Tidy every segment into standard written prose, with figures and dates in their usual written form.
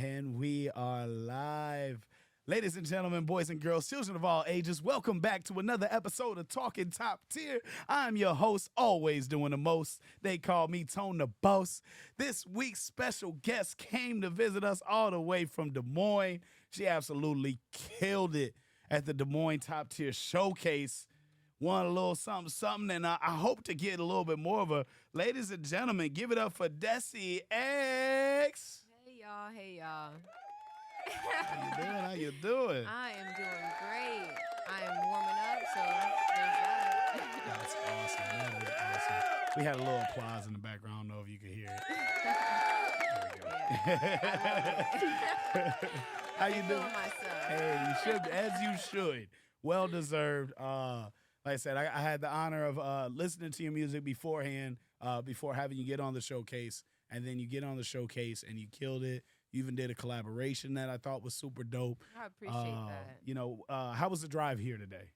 And we are live. Ladies and gentlemen, boys and girls, children of all ages, welcome back to another episode of Talkin' Top Tier. I'm your host, always doing the most. They call me Tone the Boss. This week's special guest came to visit us all the way from Des Moines. She absolutely killed it at the Des Moines Top Tier Showcase. Won a little something, something, and I hope to get a little bit more of her. Ladies and gentlemen, give it up for Dessy X. Hey y'all, hey y'all. How you doing? How you doing? I am doing great. I am warming up, so there's that. That's awesome. That is awesome. We had a little applause in the background. I don't know if you could hear it. There we go. How you doing? Myself. Hey, you should, as you should. Well deserved. Like I said, I had the honor of listening to your music beforehand, before having you get on the showcase, and then you get on the showcase and you killed it. You even did a collaboration that I thought was super dope. I appreciate that. How was the drive here today?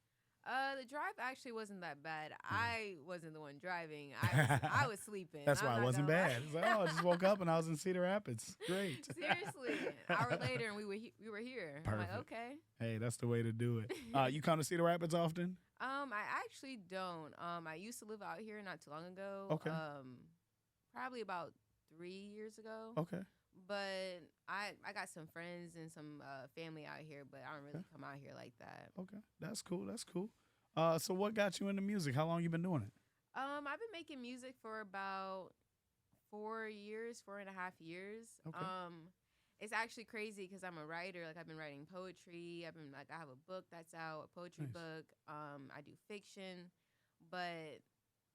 The drive actually wasn't that bad. I wasn't the one driving. I was sleeping. That's why it wasn't bad. Lie. It's like, I just woke up and I was in Cedar Rapids. Great. Seriously, an hour later and we were here. Perfect. I'm like, okay. Hey, that's the way to do it. You come to Cedar Rapids often? I actually don't. I used to live out here not too long ago. Okay. Probably about 3 years ago. Okay. But I got some friends and some family out here, but I don't really come out here like that. Okay, that's cool. That's cool. So what got you into music? How long you been doing it? I've been making music for about 4 years, 4.5 years. Okay. It's actually crazy because I'm a writer. Like I've been writing poetry. I have a book that's out, a poetry Nice. book. I do fiction, but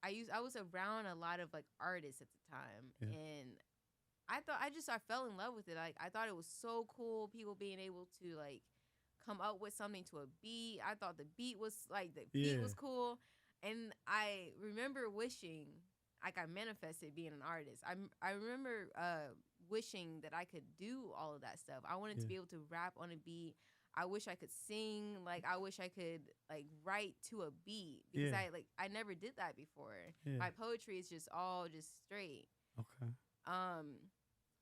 I was around a lot of like artists at the time, Yeah. and I fell in love with it. Like I thought it was so cool, people being able to like come up with something to a beat. I thought the beat was cool. And I remember wishing, like I manifested being an artist. I remember wishing that I could do all of that stuff. I wanted to be able to rap on a beat. I wish I could sing. Like I wish I could like write to a beat because I never did that before. Yeah. My poetry is just all just straight. Okay.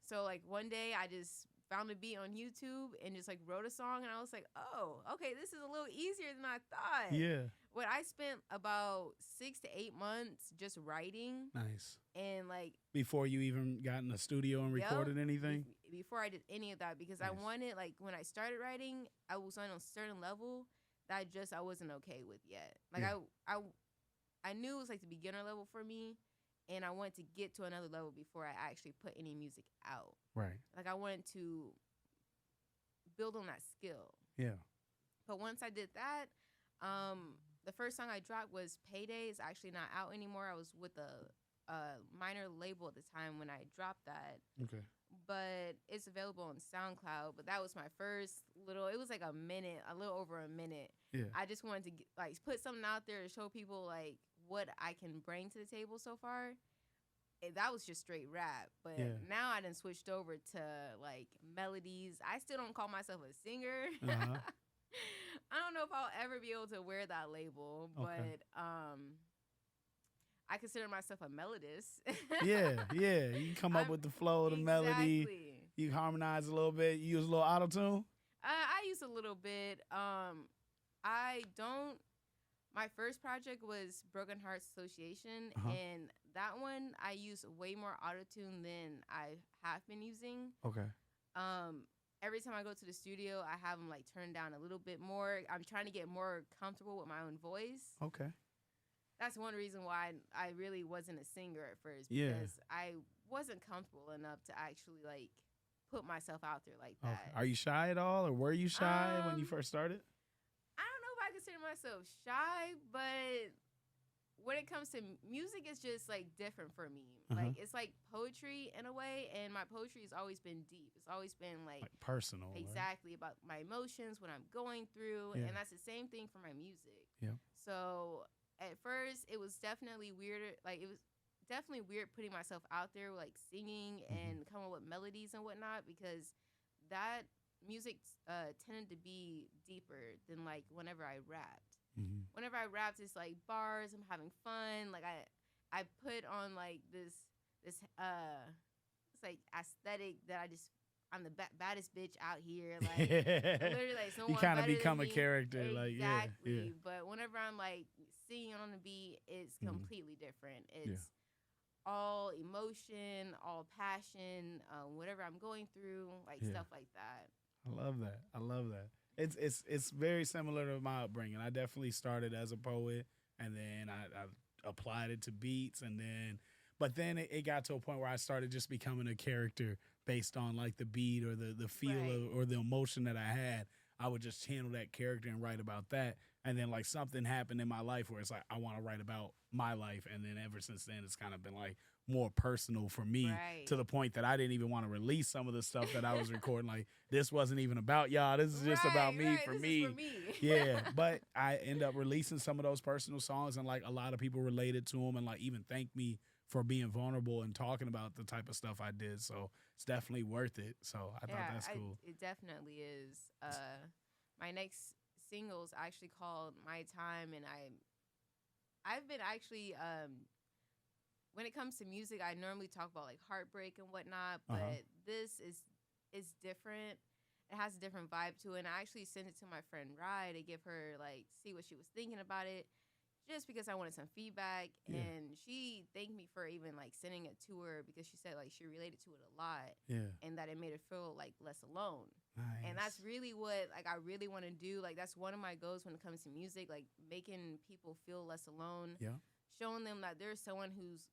So like one day I just found a beat on YouTube and just like wrote a song, and I was like, oh, okay, this is a little easier than I thought. Yeah. But I spent about 6 to 8 months just writing. Nice. And like Before you even got in the studio and recorded anything? Before I did any of that, because Nice. I wanted, like when I started writing, I was on a certain level that I wasn't okay with yet. Like I knew it was like the beginner level for me. And I wanted to get to another level before I actually put any music out. Right. Like I wanted to build on that skill. Yeah. But once I did that, the first song I dropped was Payday. It's actually not out anymore. I was with a minor label at the time when I dropped that. Okay. But it's available on SoundCloud. But that was my first it was like a little over a minute. Yeah. I just wanted to like put something out there to show people like what I can bring to the table so far. That was just straight rap. But now I done switched over to like melodies. I still don't call myself a singer. Uh-huh. I don't know if I'll ever be able to wear that label, but I consider myself a melodist. Yeah. You come up with the flow, the melody. Exactly. You harmonize a little bit. You use a little auto-tune? I use a little bit. My first project was Broken Hearts Association, and that one I use way more autotune than I have been using. Okay. Every time I go to the studio, I have them like turned down a little bit more. I'm trying to get more comfortable with my own voice. Okay. That's one reason why I really wasn't a singer at first, Yeah. because I wasn't comfortable enough to actually like put myself out there like that. Okay. Are you shy at all, or were you shy when you first started? I don't know if I consider myself shy, but when it comes to music, it's just like different for me. Like it's like poetry in a way, and my poetry has always been deep. It's always been like personal. Exactly, about my emotions, what I'm going through, and that's the same thing for my music. Yeah. So at first, it was definitely weird. Like it was definitely weird putting myself out there, like singing and coming up with melodies and whatnot, because that music tended to be deeper than like whenever I rapped. Whenever I rapped, it's like bars, I'm having fun. Like I put on like this it's like aesthetic that I'm the baddest bitch out here. Like, I'm literally like someone you kind of better become than a me. character. Exactly. Like, yeah. But whenever I'm like singing on the beat, it's completely different. It's all emotion, all passion, whatever I'm going through, like stuff like that. I love that. I love that. It's very similar to my upbringing. I definitely started as a poet, and then I applied it to beats, and then but then it got to a point where I started just becoming a character based on like the beat or the feel or the emotion that I had. I would just channel that character and write about that. And then like something happened in my life where it's like I want to write about my life. And then ever since then, it's kind of been like more personal for me to the point that I didn't even want to release some of the stuff that I was recording. Like this wasn't even about y'all. This is just about me for me. Yeah. But I end up releasing some of those personal songs, and like a lot of people related to them and like even thanked me for being vulnerable and talking about the type of stuff I did. So it's definitely worth it. So I thought that's cool. It definitely is. My next single's actually called My Time, and I've been actually when it comes to music, I normally talk about like heartbreak and whatnot, but this is different. It has a different vibe to it. And I actually sent it to my friend Rye to give her like see what she was thinking about it, just because I wanted some feedback. And she thanked me for even like sending it to her, because she said like she related to it a lot, and that it made her feel like less alone. Nice. And that's really what like I really want to do. Like that's one of my goals when it comes to music, like making people feel less alone. Showing them that there's someone who's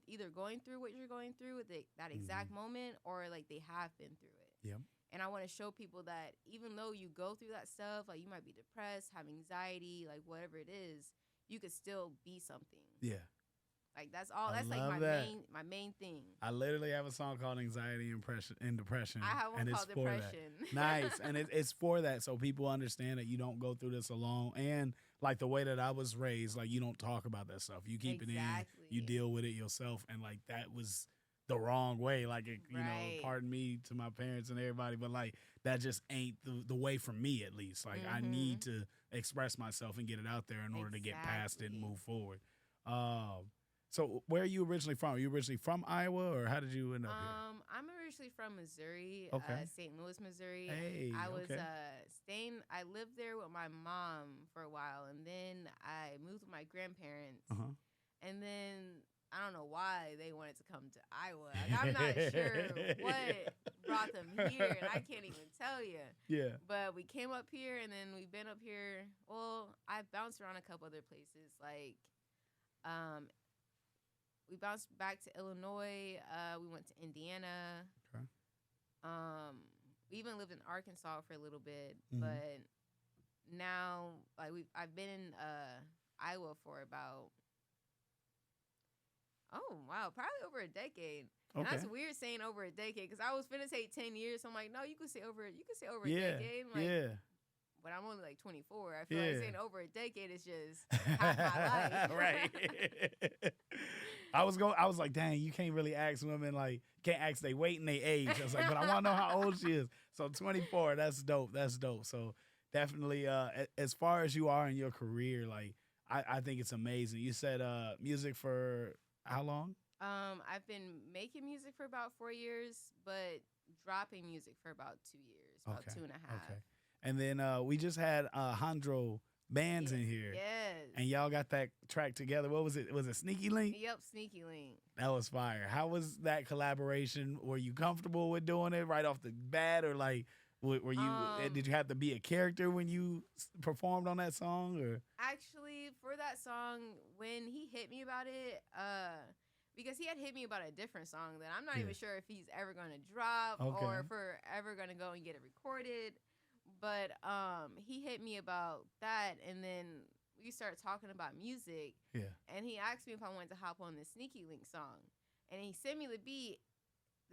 either going through what you're going through at that exact moment, or like they have been through it. And I want to show people that even though you go through that stuff, like you might be depressed, have anxiety, like whatever it is, you could still be something. Like that's all. That's like my main thing. I literally have a song called Anxiety and Depression. I have one called Depression. Nice. And it's for that, so people understand that you don't go through this alone. And like the way that I was raised, like you don't talk about that stuff. You keep it in, you deal with it yourself. And like that was the wrong way. Like, you know, pardon me to my parents and everybody, but like that just ain't the way for me, at least. Like I need to express myself and get it out there in order to get past it and move forward. So where are you originally from? Are you originally from Iowa, or how did you end up here? I'm originally from Missouri, St. Louis, Missouri. Hey, I was I lived there with my mom for a while, and then I moved with my grandparents. And then I don't know why they wanted to come to Iowa. Like, I'm not sure what brought them here, and I can't even tell you. But we came up here, and then we've been up here. Well, I've bounced around a couple other places, like we bounced back to Illinois. We went to Indiana. We even lived in Arkansas for a little bit, but now like I've been in Iowa for about probably over a decade. And that's weird saying over a decade, because I was finna say 10 years. So I'm like, no, you could say over a decade. Like, but I'm only like 24. I feel like saying over a decade is just half my life. Right. I was like, dang, you can't really ask women, like, can't ask they weight and they age. I was like, but I want to know how old she is. So 24, that's dope. That's dope. So definitely, as far as you are in your career, like, I think it's amazing. You said music for how long? I've been making music for about 4 years, but dropping music for about 2 years, about 2.5. Okay. And then we just had Hondro Bands in here. Yes. And y'all got that track together. What was it? Was it Sneaky Link? Yep, Sneaky Link. That was fire. How was that collaboration? Were you comfortable with doing it right off the bat, or like were you? Did you have to be a character when you performed on that song? Or actually, for that song, when he hit me about it, because he had hit me about a different song that I'm not even sure if he's ever gonna drop or if we're ever gonna go and get it recorded. But he hit me about that, and then we started talking about music. And he asked me if I wanted to hop on the Sneaky Link song, and he sent me the beat.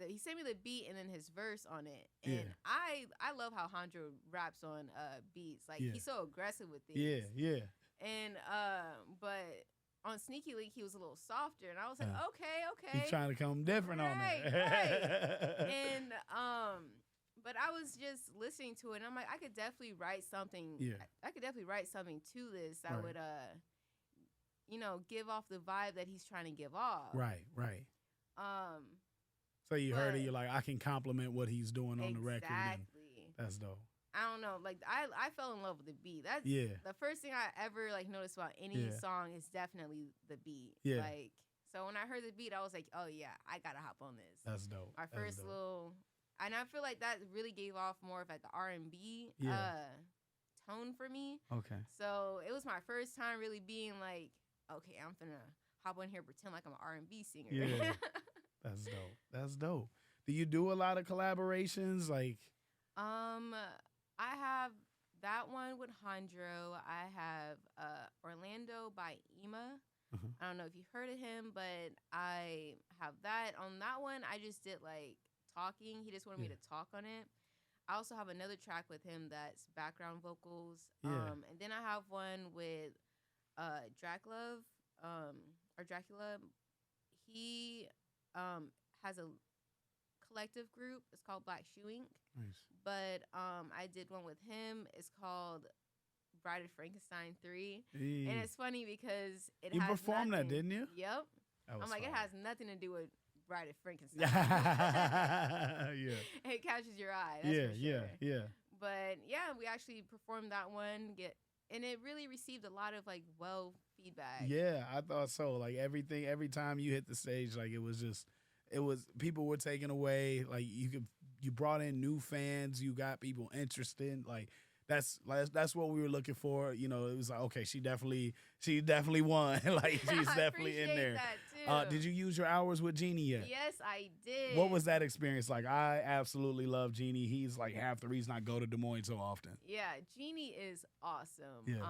He sent me the beat and then his verse on it. And I love how Hondro raps on beats. Like he's so aggressive with things. And but on Sneaky Link he was a little softer, and I was like, okay. He's trying to come different on it. Right. And but I was just listening to it, and I'm like, I could definitely write something. I could definitely write something to this that would, give off the vibe that he's trying to give off. Right. So you heard it, But you're like, I can compliment what he's doing on the record. And exactly. that's dope. I don't know. Like I fell in love with the beat. That's Yeah. the first thing I ever like noticed about any Yeah. song is definitely the beat. Yeah. Like so when I heard the beat, I was like, oh yeah, I gotta hop on this. That's dope. My That's first dope. little, and I feel like that really gave off more of like the R&B tone for me. Okay. So it was my first time really being like, okay, I'm finna hop on here pretend like I'm an R&B singer. Yeah. That's dope. That's dope. Do you do a lot of collaborations? Like, I have that one with Hondro. I have Orlando by Ema. I don't know if you heard of him, but I have that. On that one, I just did like talking. He just wanted me to talk on it. I also have another track with him that's background vocals. And then I have one with Dracula. He has a collective group. It's called Black Shoe Inc. nice. But I did one with him. It's called Bride of Frankenstein 3. Hey. And it's funny because You has performed nothing, that, didn't you? Yep. That was I'm like, fire. it has nothing to do with Bride of Frankenstein. Yeah. It catches your eye. That's for sure. Yeah. But yeah, we actually performed that one. And it really received a lot of like feedback. Yeah, I thought so. Like every time you hit the stage, like it was people were taken away. Like you brought in new fans, you got people interested. Like that's what we were looking for. You know, it was like, okay, she definitely won. Like she's definitely in there. That too. Did you use your hours with Genie yet? Yes, I did. What was that experience like? I absolutely love Genie. He's like half the reason I go to Des Moines so often. Yeah, Genie is awesome. Yeah.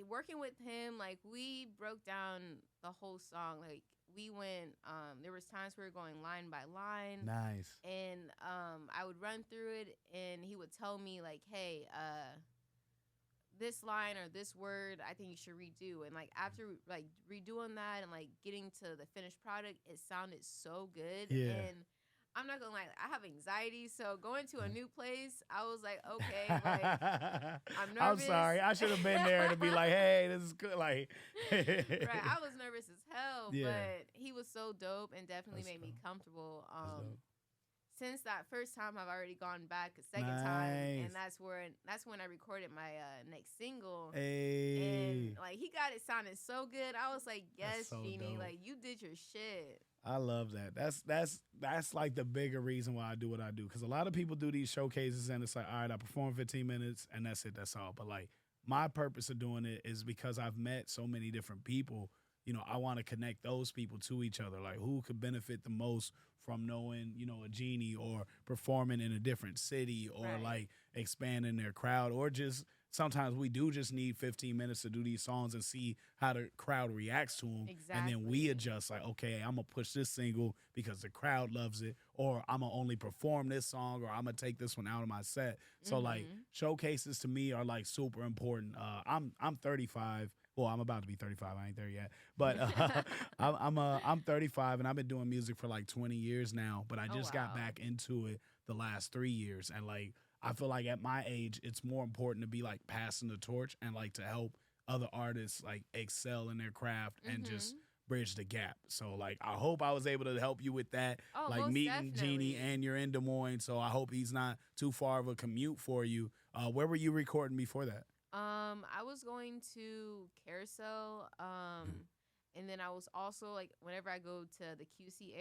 Working with him, like we broke down the whole song. Like we went, there was times we were going line by line. Nice. And I would run through it, and he would tell me like, hey, this line or this word I think you should redo. And like after like redoing that and like getting to the finished product, it sounded so good. Yeah. And I'm not gonna lie, I have anxiety, so going to a new place, I was like, okay, like I'm nervous. I'm sorry, I should have been there to be like, hey, this is good. Like, right, I was nervous as hell, Yeah. but he was so dope and definitely That's made me dope. comfortable. That's dope. Since that first time, I've already gone back a second time, and that's when I recorded my next single. Hey. And like he got it sounding so good, I was like, yes, so Genie, dope. like you did your shit. I love that. That's like the bigger reason why I do what I do. Because a lot of people do these showcases and it's like, all right, I perform 15 minutes and that's it. That's all. But like my purpose of doing it is because I've met so many different people. You know, I want to connect those people to each other. Like who could benefit the most from knowing, you know, a Genie or performing in a different city or Right. like expanding their crowd or just sometimes we do just need 15 minutes to do these songs and see how the crowd reacts to them. And then we Exactly. adjust like, okay, I'm going to push this single because the crowd loves it, or I'm going to only perform this song, or I'm going to take this one out of my set. So like showcases to me are like super important. I'm 35. Well, I'm about to be 35. I ain't there yet. But I'm 35 and I've been doing music for like 20 years now, but I just got wow. back into it the last 3 years. And like, I feel like at my age, it's more important to be like passing the torch and like to help other artists like excel in their craft and just bridge the gap. So like, I hope I was able to help you with that. Oh, like most meeting Genie, definitely. and you're in Des Moines. So I hope he's not too far of a commute for you. Where were you recording before that? I was going to Carousel, and then I was also like, whenever I go to the QC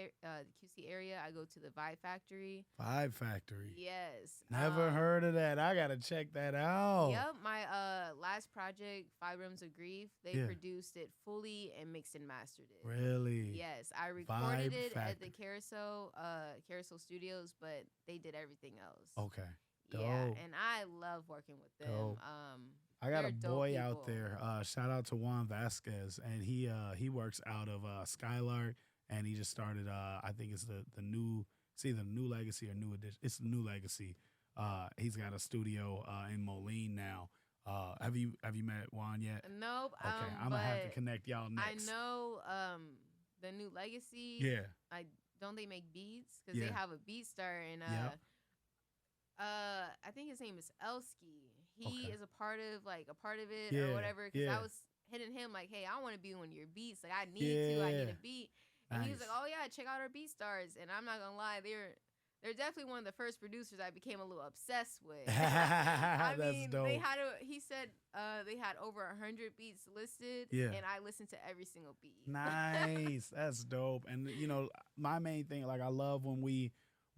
area, I go to the Vibe Factory. Vibe Factory. Yes. Never heard of that. I gotta check that out. Yep, my last project, 5 Rooms of Grief, they Yeah. produced it fully and mixed and mastered it. Really? Yes, I recorded Vibe it at Factory. the Carousel Studios, but they did everything else. Okay. Yeah, Dope. and I love working with them. Dope. I got they're a dope boy out people. there. Shout out to Juan Vasquez, and he works out of Skylark, and he just started. I think it's the new. It's either New Legacy or New Edition. It's the New Legacy. He's got a studio in Moline now. Have you met Juan yet? Nope. Okay, I'm gonna have to but connect y'all I next. know the New Legacy. Yeah. Don't they make beats? Because Yeah. they have a beat star and Yep. I think his name is Elsky. He Okay. is a part of it Yeah, or whatever. Because yeah. I was hitting him like, hey, I want to be one of your beats. Like I need to. I need Yeah. a beat. And he was Nice. like, "Oh yeah, check out our Beat Stars." And I'm not gonna lie, they're definitely one of the first producers I became a little obsessed with. I That's mean, dope. he said they had over 100 beats listed, Yeah. and I listened to every single beat. Nice. That's dope. And my main thing, like I love when we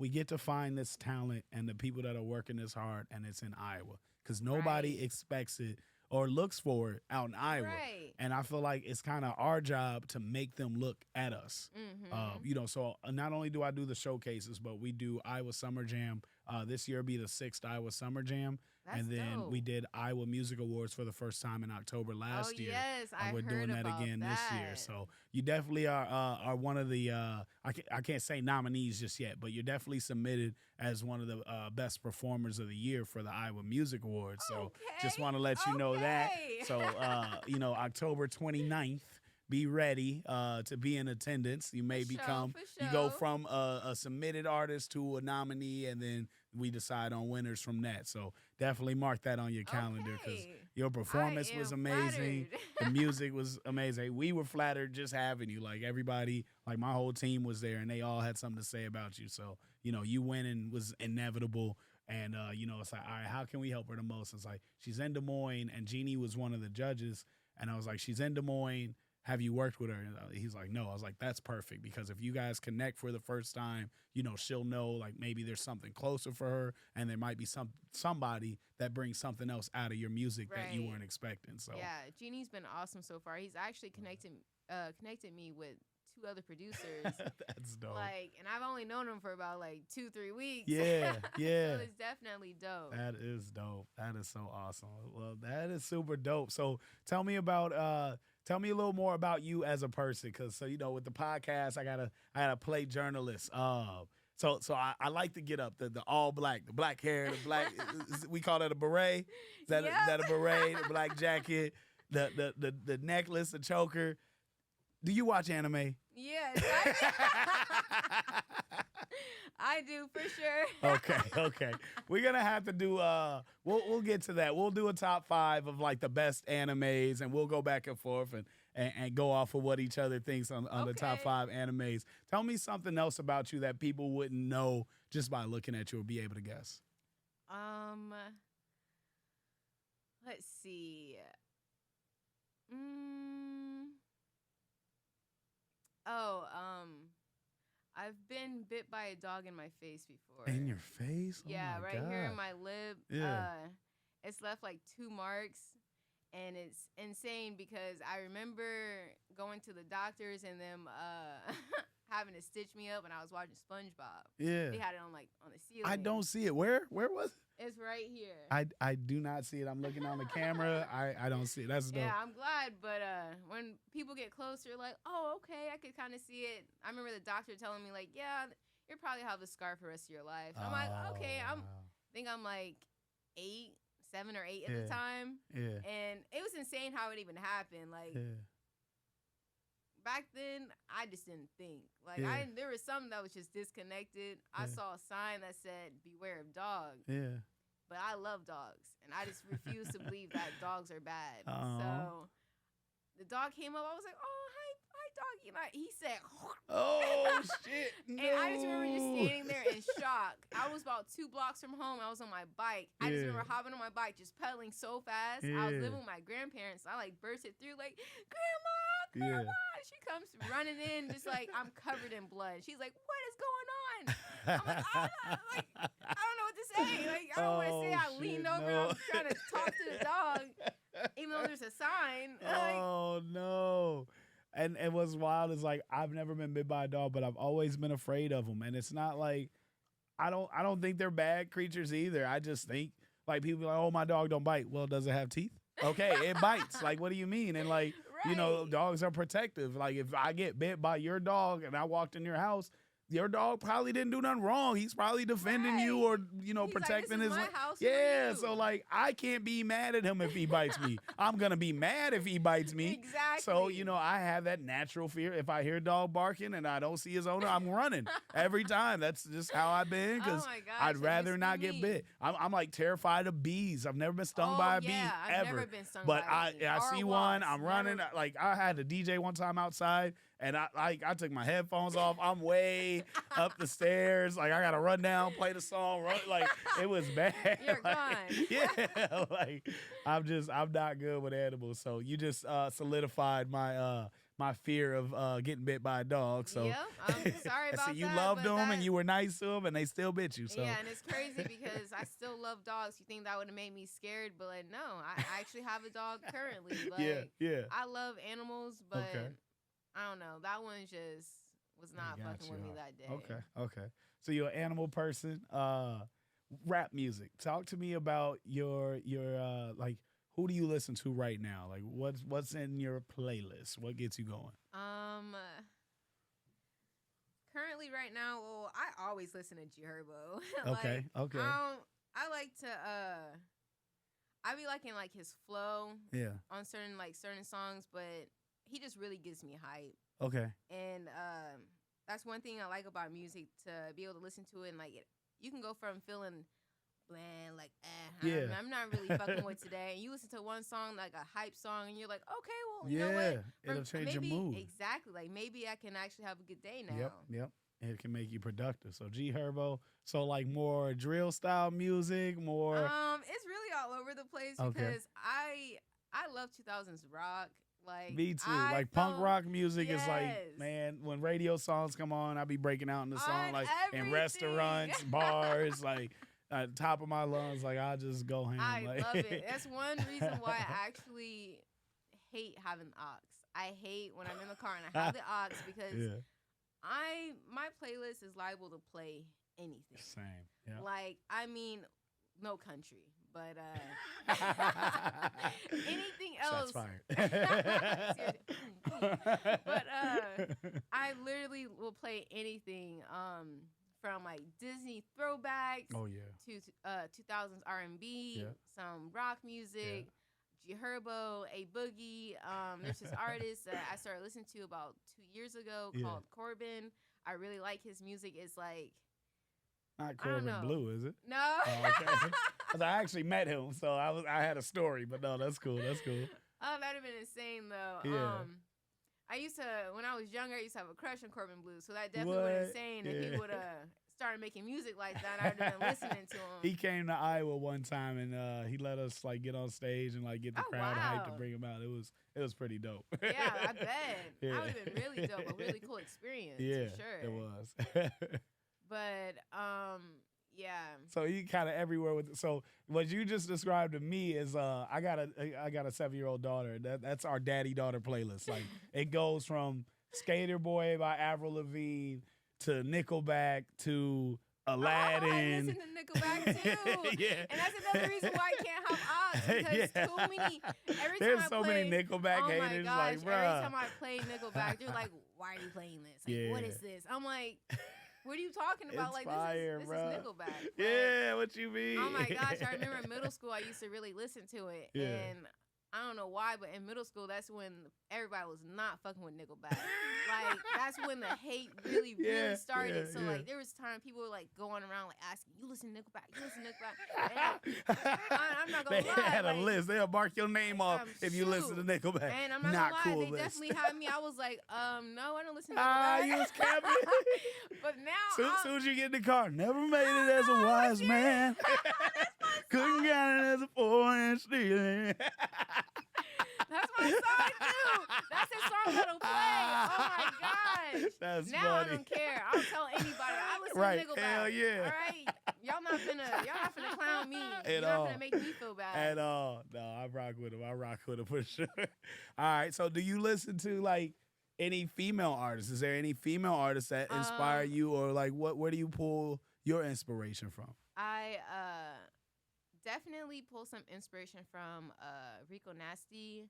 get to find this talent and the people that are working this hard, and it's in Iowa because nobody Right. expects it or looks for it out in Iowa. Right. And I feel like it's kind of our job to make them look at us. Mm-hmm. So not only do I do the showcases, but we do Iowa Summer Jam. This year will be the 6th Iowa Summer Jam. That's And then dope. we did Iowa Music Awards for the first time in October last Oh year. yes, I And we're heard doing that about again this year. that. So you definitely are one of the I can't say nominees just yet, but you're definitely submitted as one of the best performers of the year for the Iowa Music Awards. So just Okay, want to let you know that. okay. So October 29th. Be ready to be in attendance. You may For sure, become, for you go sure. from a submitted artist to a nominee, and then we decide on winners from that. So definitely mark that on your calendar because Okay. your performance I was am amazing. The flattered. music was amazing. We were flattered just having you. Like everybody, like my whole team was there, and they all had something to say about you. So you winning was inevitable. And it's like, all right, how can we help her the most? It's like she's in Des Moines, and Jeannie was one of the judges, and I was like, she's in Des Moines. Have you worked with her? And he's like, no. I was like, that's perfect because if you guys connect for the first time, she'll know like maybe there's something closer for her, and there might be somebody that brings something else out of your music that you Right. weren't expecting. So Yeah, Genie's been awesome so far. He's actually connected me with 2 other producers. that's dope. And I've only known him for about 2-3 weeks. Yeah, yeah. So it's definitely dope. That is dope. That is so awesome. Well, that is super dope. So tell me tell me a little more about you as a person, because with the podcast, I gotta play journalist. So I like to get up the all black, the black hair, the black we call that a beret. Is that a beret, the black jacket, the necklace, the choker. Do you watch anime? Yes, I do for sure. Okay. We're gonna have to do we'll get to that. We'll do a top 5 of like the best animes, and we'll go back and forth and go off of what each other thinks on the top Okay. 5 animes. Tell me something else about you that people wouldn't know just by looking at you or be able to guess. Let's see. I've been bit by a dog in my face before. In your face? Oh Yeah, my right here God. in my lip. Yeah. It's left 2 marks, and it's insane because I remember going to the doctors and them having to stitch me up when I was watching SpongeBob. Yeah. They had it on the ceiling. I don't see it. Where was it? It's right here. I do not see it. I'm looking on the camera. I don't see it. That's dope. Yeah, I'm glad, but when people get closer, oh, okay, I could kind of see it. I remember the doctor telling me, yeah, you'll probably have the scar for the rest of your life. I'm like, okay, wow. I think I'm 7 or 8 at Yeah. the time, Yeah. and it was insane how it even happened. Yeah. Back then, I just didn't think. Yeah. There was something that was just disconnected. I Yeah. saw a sign that said, "Beware of dogs." Yeah. But I love dogs, and I just refuse to believe that dogs are bad. Aw. So the dog came up. I was like, "Oh, hi, doggy." And he said, Oh shit! No. and I just remember just standing there in shock. I was about 2 blocks from home. I was on my bike. I just Yeah. remember hopping on my bike, just pedaling so fast. I was Yeah. living with my grandparents. I bursted through Grandma. Yeah. She comes running in, just I'm covered in blood. She's like, "What is going on?" I'm like, I don't know what to say. I don't want to say I Oh, leaned shit, over no. and I'm trying to talk to the dog, even though there's a sign. Oh no! And what's wild is I've never been bit by a dog, but I've always been afraid of them. And it's not I don't think they're bad creatures either. I just think people be like, oh, my dog don't bite. Well, does it have teeth? Okay, it bites. What do you mean? And Right. dogs are protective. If I get bit by your dog and I walked in your house, your dog probably didn't do nothing wrong. He's probably defending you or, He's protecting this his is my house, who are Yeah, you? so I can't be mad at him if he bites me. I'm going to be mad if he bites me. Exactly. So, I have that natural fear. If I hear a dog barking and I don't see his owner, I'm running every time. That's just how I've been because Oh my gosh, I'd that rather used to not be get me. bit. I'm terrified of bees. I've never been stung by a bee I've ever. never been stung But by a bee. I Or see wasp. one, I'm running. Never- I had a DJ one time outside And I took my headphones off. I'm way up the stairs. Like I gotta run down, play the song. Like it was bad. You're like, gone. Yeah, like I'm not good with animals. So you just solidified my fear of getting bit by a dog. So Yep, I'm sorry about so you that. loved but them that, and you were nice to them and they still bit you. So Yeah, and it's crazy because I still love dogs. You think that would have made me scared, but like, no, I actually have a dog currently. Like, yeah. I love animals, but Okay. I don't know. That one just was not fucking with me that day. Okay. So you're an animal person. Rap music. Talk to me about your like who do you listen to right now? Like what's in your playlist? What gets you going? Currently right now, well, I always listen to G Herbo. Okay. I like to I be liking like his flow Yeah. on certain songs, but he just really gives me hype. Okay. And that's one thing I like about music, to be able to listen to it and like you can go from feeling bland, like I'm not really fucking with today, and you listen to one song like a hype song, and you're like, okay, well, you know what? It'll change maybe, your mood. Exactly, like maybe I can actually have a good day now. Yep. And it can make you productive. So G Herbo. So like more drill style music, more. It's really all over the place because I love 2000s rock. Like me too. Like punk rock music is like, man, when radio songs come on, I be breaking out in the song like in restaurants, bars, like at the top of my lungs, like I just go ham. I like. love it. That's one reason why I actually hate having aux. I hate when I'm in the car and I have the aux because my playlist is liable to play anything. Same. Yeah. Like, I mean, no country, but anything else. Shots fired. But I literally will play anything from like Disney throwbacks to 2000s R&B, some rock music, G Herbo, A Boogie. There's this artist that I started listening to about 2 years ago called Corbin. I really like his music. It's like, not Corbin Blue, is it? No. Oh, okay. 'Cause I actually met him, so I had a story, but no, that's cool. That's cool. Oh, that'd have been insane though. Yeah. I used to, when I was younger, I used to have a crush on Corbin Blue, so that definitely would have been insane if he would have started making music like that. I'd have been listening to him. He came to Iowa one time and he let us like get on stage and like get the crowd hyped to bring him out. It was pretty dope. Yeah, I bet. That would have been really dope, a really cool experience. Yeah, for sure. it was. But yeah. So you kind of everywhere with it. So what you just described to me is I got a 7-year-old daughter. That's our daddy daughter playlist. Like it goes from Skater Boy by Avril Lavigne to Nickelback to Aladdin. I listen to Nickelback too. And that's another reason why I can't have odds because too many. There's so many Nickelback haters. My gosh, like, bro. every time I play Nickelback, they're like, "Why are you playing this? Like, what is this?" I'm like, "What are you talking about? It's like, fire, this bro. is Nickelback." Like, yeah, what you mean? Oh my gosh, I remember in middle school I used to really listen to it, and I don't know why, but in middle school that's when everybody was not fucking with Nickelback. Like that's when the hate really started. So like there was time people were like going around like asking, "You listen to Nickelback? You listen to Nickelback?" And I'm not gonna lie. They had a like, list. They'll mark your name off if you listen to Nickelback. And I'm not gonna lie, cool they list. definitely had me. I was like, no, I don't listen to Nickelback. You was capping. But now, soon as you get in the car, never made it as a wise man. Couldn't get it as a 4-inch stealing. That's my song too. That's his song that'll play. Oh my gosh. That's now funny. I don't care. I'll tell anybody. I listen Right. to Nickelback. Hell yeah. All right. Y'all not finna clown me. You're all. not finna make me feel bad. At all. No, I rock with him for sure. All right. So do you listen to like any female artists? Is there any female artists that inspire you, or like where do you pull your inspiration from? I definitely pull some inspiration from Rico Nasty.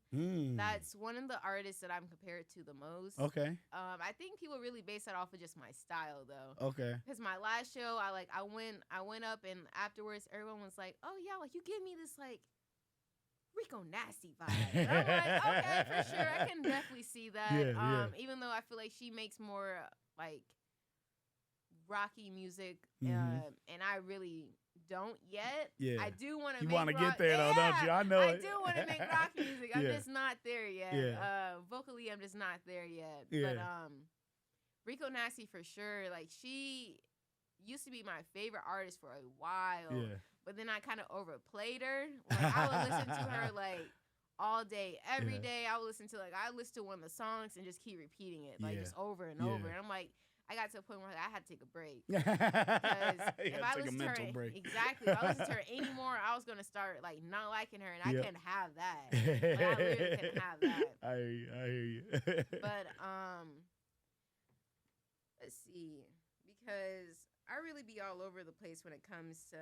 That's one of the artists that I'm compared to the most. Okay. I think people really base that off of just my style though. Okay. Because my last show, I went up and afterwards everyone was like, "Oh yeah, like you give me this like Rico Nasty vibe." And I'm like, okay, for sure, I can definitely see that. Even though I feel like she makes more like rocky music, Mhm. and I really don't yet. Yeah. I do want to. You want to get there though, don't you? I know I it. do want to make rock music. I'm Yeah. just not there yet. Yeah. Vocally, I'm just not there yet. Yeah. But Rico Nasty for sure. Like, she used to be my favorite artist for a while. Yeah. But then I kind of overplayed her. Like, I would listen to her like all day, every day. I listen to one of the songs and just keep repeating it, like just over and over. And I'm like, I got to a point where I had to take a break. Because if I listen to her, exactly, if I listen to her anymore, I was gonna start like not liking her, and I couldn't have that. Like, I really couldn't have that. I hear you. But let's see, because I really be all over the place when it comes to.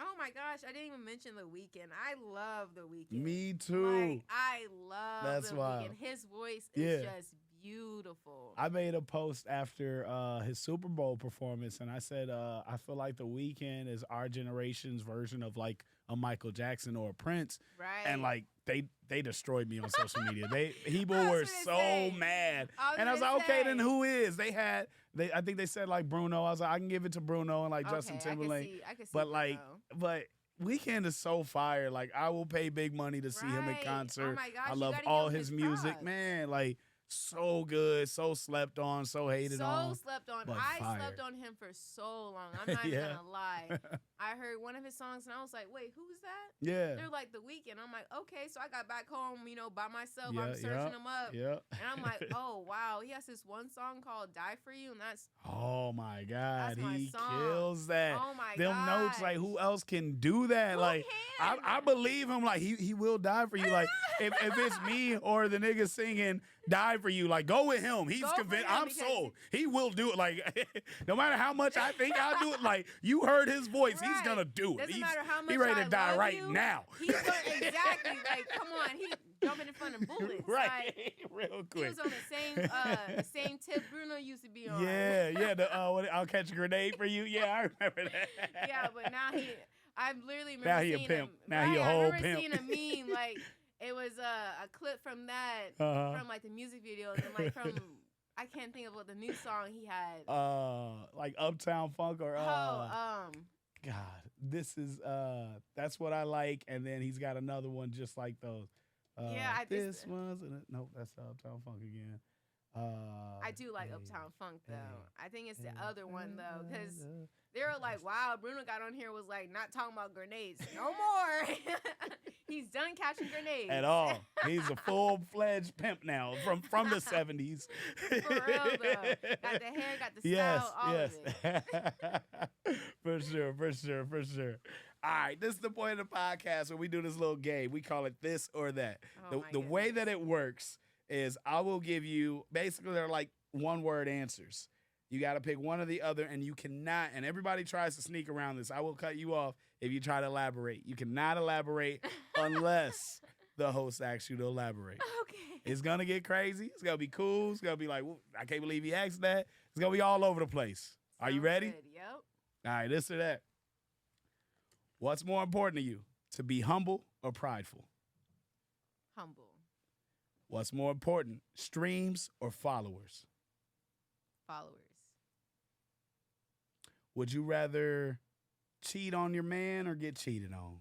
Oh my gosh, I didn't even mention The Weeknd. I love The Weeknd. Me too. Like, I love The wild. Weeknd. His voice is just beautiful. I made a post after his Super Bowl performance, and I said, I feel like The Weeknd is our generation's version of like a Michael Jackson or a Prince. Right. And like they destroyed me on social media. People were so mad. And I was like, okay, then who is? I think they said like Bruno. I was like, I can give it to Bruno and like Justin Timberlake. I can see but Bruno. like, but Weeknd is so fire. Like, I will pay big money to see him in concert. Oh my gosh, I love all his music, props. man. Like, so good, so slept on, so hated on. So slept on. But I fire. slept on him for so long. I'm not even gonna lie. I heard one of his songs and I was like, wait, who's that? Yeah. They're like The Weeknd. I'm like, okay. So I got back home, by myself. I'm searching him up. Yeah. And I'm like, oh wow, he has this one song called "Die for You," and that's my God, that's my he song. kills that. Oh my Them gosh. notes, like who else can do that? Who like can? I believe him. Like he will die for you. Like if it's me or the nigga singing "Die for You," like go with him. He's convinced. I'm sold. He will do it. Like no matter how much I think I'll do it. Like you heard his voice. He's gonna do it. Doesn't matter how much he ready to I die love right you, now. He's gonna, exactly. Like come on, he jumping in front of bullets. Right. Like, real quick. He was on the same tip Bruno used to be on. Yeah. The I'll catch a grenade for you. Yeah, I remember that. Yeah, but now I've literally now remember he a seeing pimp. him. Now right, he a I whole remember pimp. seeing a meme like it was a clip from that from like the music video and like from I can't think of what the new song he had. Like Uptown Funk or God, this is that's what I like, and then he's got another one just like those. This wasn't no, that's Uptown Funk again. I do like Uptown Funk though. I think it's the other one though, because they were like, "Wow, Bruno got on here was like not talking about grenades no more. He's done catching grenades at all. He's a full-fledged pimp now from the 70s. For real though, got the hair, got the style, all of it. For sure. All right, this is the point of the podcast where we do this little game. We call it This or That. The way that it works is I will give you, basically they're like one-word answers. You got to pick one or the other, and you cannot, and everybody tries to sneak around this. I will cut you off if you try to elaborate. You cannot elaborate unless the host asks you to elaborate. Okay. It's going to get crazy. It's going to be cool. It's going to be like, I can't believe he asked that. It's going to be all over the place. Are you ready? Good. Yep. All right, this or that. What's more important to you, to be humble or prideful? Humble. What's more important, streams or followers? Followers. Would you rather cheat on your man or get cheated on?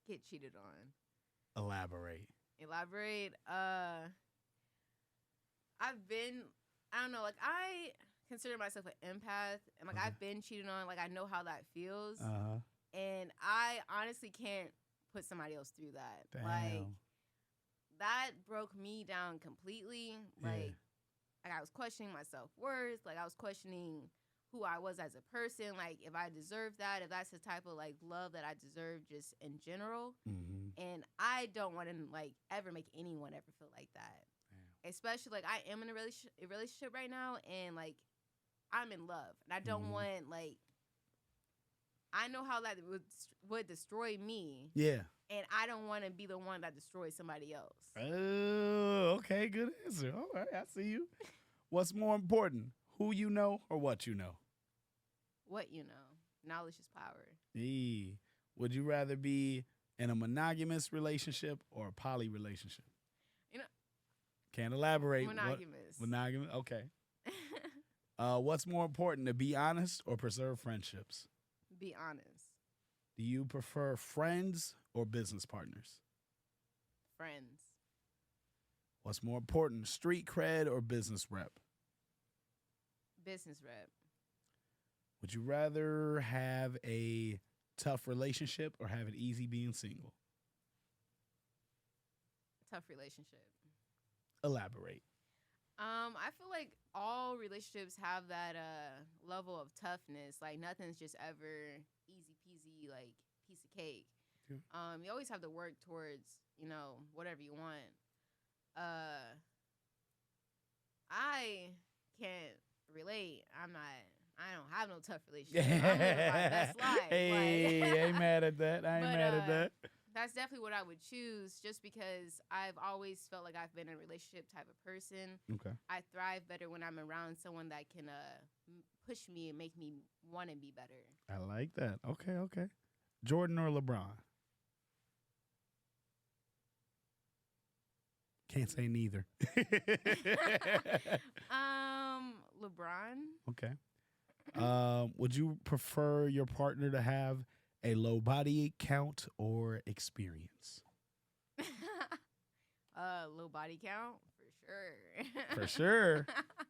Get cheated on. Elaborate. I don't know, like I consider myself an empath, and like I've been cheated on, like I know how that feels, and I honestly can't put somebody else through that. Damn. Like that broke me down completely. Like I was questioning my self-worth, like I was questioning who I was as a person, like if I deserve that, if that's the type of like love that I deserve just in general. And I don't want to like ever make anyone ever feel like that. Especially like I am in a relationship right now, and like I'm in love, and I don't want like I know how that would destroy me. Yeah. And I don't want to be the one that destroys somebody else. Oh, okay, good answer. All right, I see you. What's more important, who you know or what you know? What you know. Knowledge is power. Would you rather be in a monogamous relationship or a poly relationship? Can't elaborate. Monogamous. Monogamous, okay. What's more important, to be honest or preserve friendships? Be honest. Do you prefer friends or business partners? Friends. What's more important, street cred or business rep? Business rep. Would you rather have a tough relationship or have it easy being single? Tough relationship. Elaborate. I feel like all relationships have that level of toughness. Like nothing's just ever easy peasy, like piece of cake. Yeah. You always have to work towards, whatever you want. I can't relate. I don't have no tough relationship. I'm living my best life. Hey, I ain't mad at that. I ain't mad at that. That's definitely what I would choose, just because I've always felt like I've been a relationship type of person. Okay. I thrive better when I'm around someone that can push me and make me want to be better. I like that. Okay. Jordan or LeBron? Can't say neither. LeBron. Okay. Would you prefer your partner to have a low body count or experience? Low body count for sure. For sure.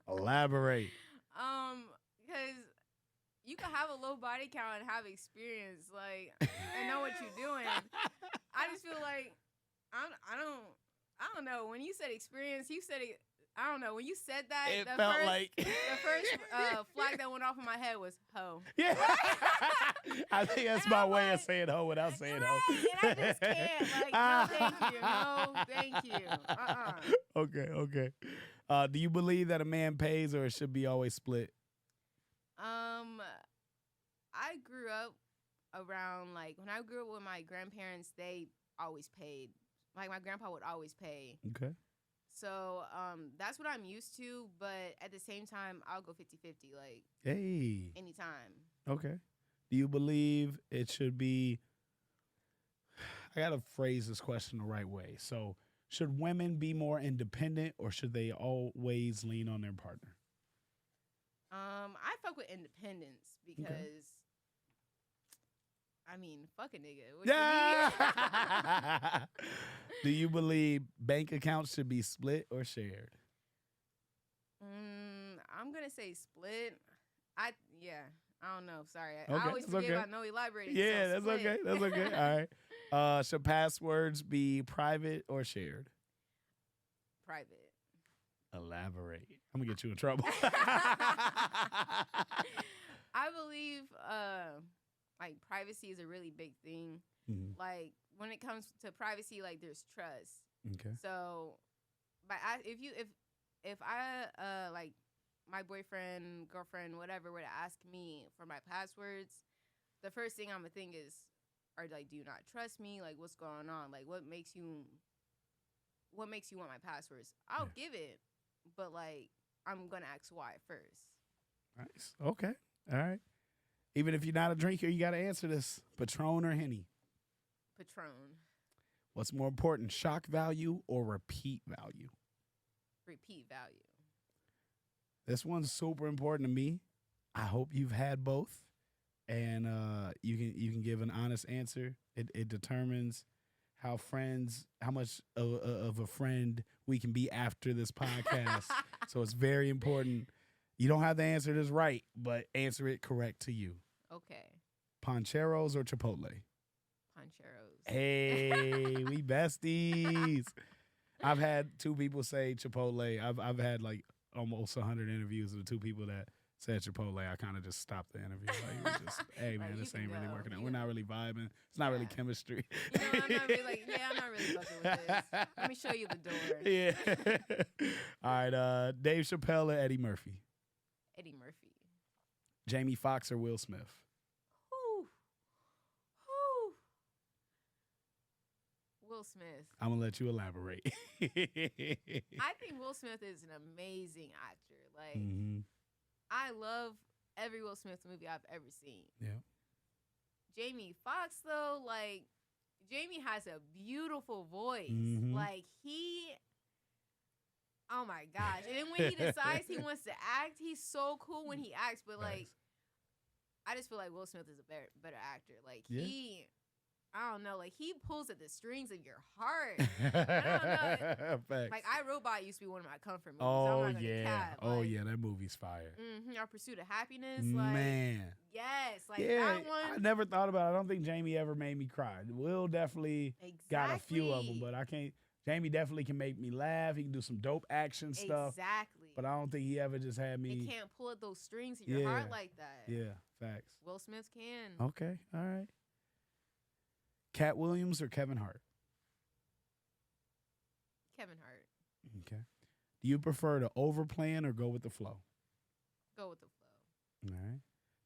Elaborate. Because you can have a low body count and have experience, like, and know what you're doing. I just feel like I don't know. When you said experience, you said it. I don't know. When you said that, It felt like the first flag that went off in my head was hoe. Yeah. I think that's my way of saying hoe without saying hoe. And I just can't. Like, no, thank you. No, thank you. Okay. Do you believe that a man pays or it should be always split? I grew up around, like, when I grew up with my grandparents, they always paid. Like, my grandpa would always pay. Okay. So that's what I'm used to, but at the same time, I'll go 50-50, like, Hey. anytime. Okay. Do you believe it should be, I got to phrase this question the right way. So, should women be more independent or should they always lean on their partner? I fuck with independence because, I mean, fuck a nigga. What Yeah. you mean? Do you believe bank accounts should be split or shared? I'm gonna say split. I don't know. Sorry, I Okay, always that's forget okay. about no elaborating. Yeah, so that's split. okay. That's okay. All right. Should passwords be private or shared? Private. Elaborate. I'm gonna get you in trouble. I believe like privacy is a really big thing. Mhm. Like when it comes to privacy, like there's trust. Okay. So, but if I like my boyfriend, girlfriend, whatever were to ask me for my passwords, the first thing I'm gonna think is, are like, do you not trust me? Like, what's going on? Like, what makes you want my passwords? I'll give it, but like, I'm gonna ask why first. Nice. Okay. All right. Even if you're not a drinker, you got to answer this. Patron or Henny? Patron. What's more important, shock value or repeat value? Repeat value. This one's super important to me. I hope you've had both, and you can give an honest answer. It determines how much of a friend we can be after this podcast. So it's very important. You don't have to answer this right, but answer it correct to you. Okay. Pancheros or Chipotle? Pancheros. Hey, we besties. I've had two people say Chipotle. I've had like almost 100 interviews with two people that said Chipotle. I kind of just stopped the interview. Like, it was just, hey man, Like, this you ain't can really go. working out. You We're know. not really vibing. It's not really chemistry. I'm not really I'm not really fucking with this. Let me show you the door. Yeah. All right. Dave Chappelle or Eddie Murphy? Eddie Murphy. Jamie Foxx or Will Smith? Whew. Whew. Will Smith. I'm gonna let you elaborate. I think Will Smith is an amazing actor. Like, I love every Will Smith movie I've ever seen. Yeah. Jamie Foxx, though, like, Jamie has a beautiful voice. Like, Oh my gosh. And then when he decides he wants to act, he's so cool when he acts. But like, I just feel like Will Smith is a better actor. Like I don't know, like he pulls at the strings of your heart. I don't know. Like I Robot used to be one of my comfort movies. Oh I'm not yeah. cap. Oh like, yeah, that movie's fire. Our Pursuit of Happiness. Like, man. Yes, like yeah, that one. I never thought about it. I don't think Jamie ever made me cry. Will definitely got a few of them, but I can't. Jamie definitely can make me laugh. He can do some dope action stuff. Exactly. But I don't think he ever just had me. He can't pull at those strings in your heart like that. Yeah, facts. Will Smith can. Okay, all right. Cat Williams or Kevin Hart? Kevin Hart. Okay. Do you prefer to overplan or go with the flow? Go with the flow. All right.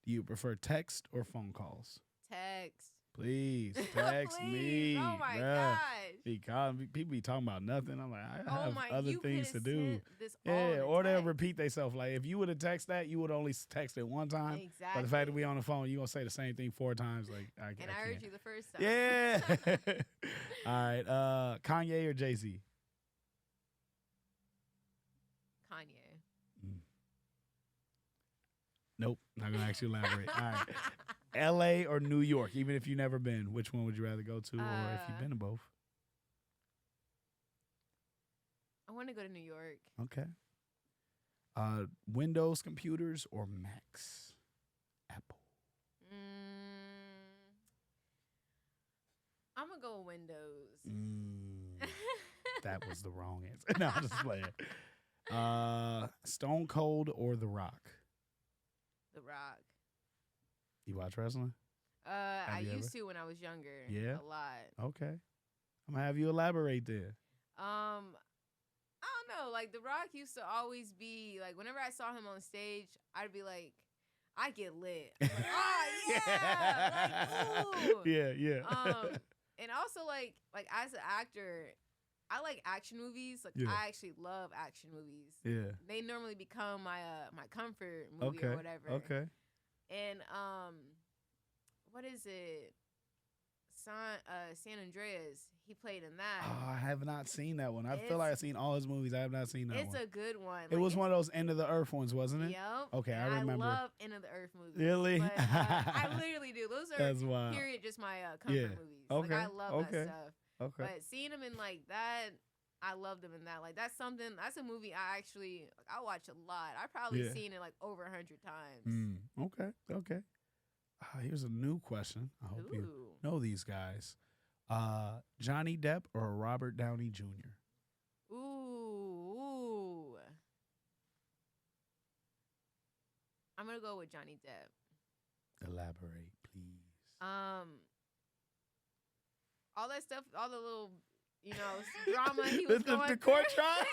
Do you prefer text or phone calls? Text. Please text me. Oh my gosh. Because people be talking about nothing. I'm like, I have other things to do. Or they'll repeat themselves. Like if you would have texted that, you would only text it one time. Exactly. But the fact that we on the phone, you gonna say the same thing 4 times. Like I heard you the first time. Yeah. All right. Kanye or Jay-Z? Kanye. Nope. Not gonna actually elaborate. All right. L.A. or New York? Even if you've never been, which one would you rather go to, or if you've been to both? I want to go to New York. Okay. Windows computers or Macs? Apple. I'm gonna go with Windows. That was the wrong answer. No, I'm just playing. Stone Cold or The Rock? The Rock. You watch wrestling? I used to when I was younger. Yeah? A lot. Okay. I'm going to have you elaborate there. I don't know. Like, The Rock used to always be, like, whenever I saw him on stage, I'd be like, I get lit. I'm like, oh, yeah! Like, ooh! Yeah. And also, like as an actor, I like action movies. Like, I actually love action movies. Yeah. They normally become my comfort movie or whatever. Okay. And what is it? San Andreas. He played in that. Oh, I have not seen that one. I feel like I've seen all his movies. I have not seen that one. It's a good one. It was one of those End of the Earth ones, wasn't it? Yep. Okay, I remember. I love End of the Earth movies. Really? But, I literally do. Those are That's wild. period just my comfort movies. Okay. Like I love that stuff. Okay. But seeing him in like that, I loved him in that. Like that's a movie I watch a lot. I've probably seen it like over 100 times. Okay. Here's a new question. I hope you know these guys. Johnny Depp or Robert Downey Jr.? Ooh. I'm gonna go with Johnny Depp. Elaborate, please. All that stuff, all the little, drama he was going the court trial.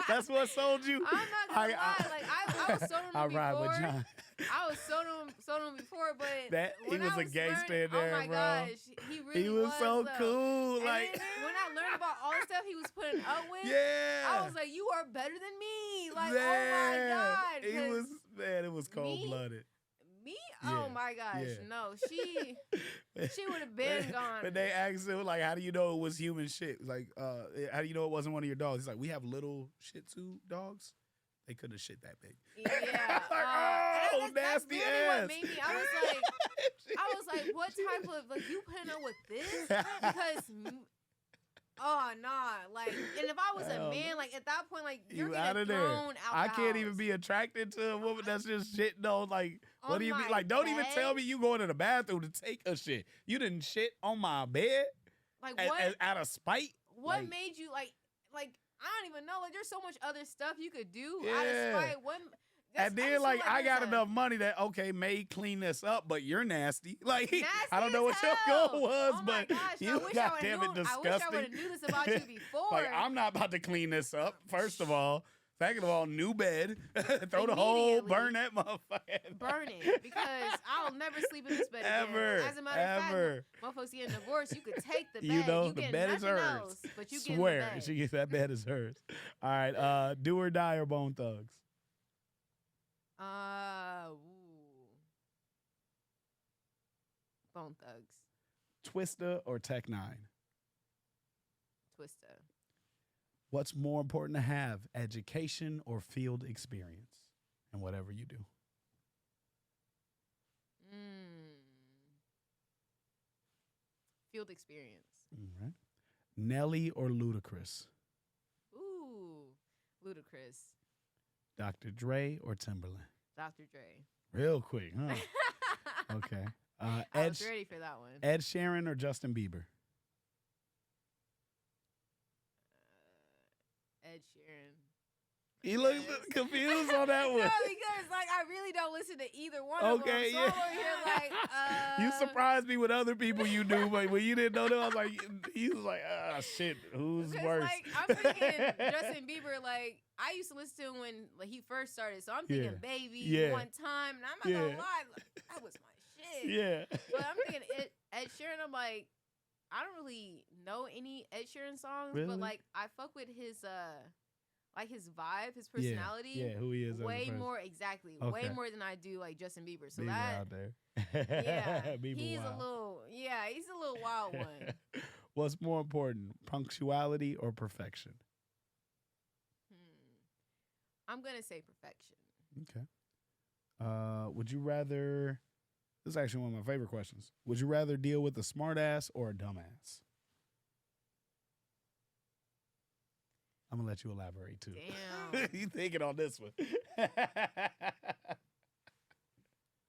That's what sold you. I'm not gonna lie. Like I was sold on him before. Ride with John. I was sold on him before, but that he was a gangster in there, oh my bro. Gosh, he really was so cool. And like when I learned about all the stuff he was putting up with, I was like, you are better than me. Like, oh my God. It was cold blooded. Me? Yeah. Oh my gosh. Yeah. No, she would have been gone. But they asked him, like, how do you know it was human shit? Like, how do you know it wasn't one of your dogs? He's like, we have little Shih Tzu dogs. They couldn't have shit that big. Yeah. Like, nasty really ass. What made me, I was like, what type of, like, you putting up with this? Because, oh, nah. Like, and if I was a man, like, at that point, like, you're getting thrown out I can't even be attracted to a woman that's just shitting on, like, what do you mean? Like, don't even tell me you going to the bathroom to take a shit. You didn't shit on my bed? Like, what? Out of spite? What made you, like, I don't even know. Like, there's so much other stuff you could do out of spite. And then, like, I got enough money that, okay, may clean this up, but you're nasty. Like, nasty I don't know what your goal was, but gosh, you goddamn it disgusting. I wish I would have knew this about you before. Like, I'm not about to clean this up, first of all. Second of all, new bed. Throw the hole, burn that motherfucker. Burn it, because I'll never sleep in this bed again. As a matter of fact, motherfuckers getting divorced, you could take the bed. You the bed is hers. Else, but you swear, get she gets that bed is hers. All right, do or die or Bone Thugs? Bone Thugs. Twista or Tech 9? Twista. What's more important to have, education or field experience in whatever you do? Field experience. All right. Nelly or Ludacris? Ooh, Ludacris. Dr. Dre or Timberland? Dr. Dre. Real quick, huh? Okay. I was ready for that one. Ed Sheeran or Justin Bieber? Ed Sheeran. He looks confused on that one. No, because I really don't listen to either one of them. Okay, So yeah. I'm over here You surprised me with other people you knew, but when you didn't know them, I was like, he was like, shit, who's worse? I'm thinking Justin Bieber. I used to listen to him when he first started, so I'm thinking Baby one time, and I'm not gonna lie, that was my shit. Yeah. But I'm thinking Ed Sheeran. I'm like, I don't really know any Ed Sheeran songs, Really? but I fuck with his his vibe, his personality. Yeah, who he is. Way more, exactly. Okay. Way more than I do Justin Bieber. So Bieber that out there. yeah, Bieber he's wild. he's a little wild one. What's more important, punctuality or perfection? I'm gonna say perfection. Okay. Would you rather? This is actually one of my favorite questions. Would you rather deal with a smartass or a dumbass? I'm gonna let you elaborate too. Damn. You thinking on this one?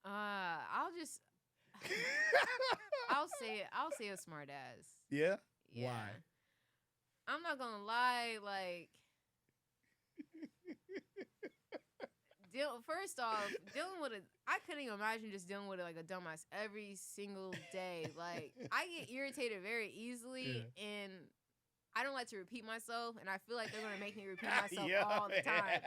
I'll say a smart ass. Yeah? Yeah. Why? I'm not gonna lie, first off, I couldn't even imagine just dealing with a dumbass every single day. I get irritated very easily, and I don't like to repeat myself, and I feel like they're gonna make me repeat myself all the time.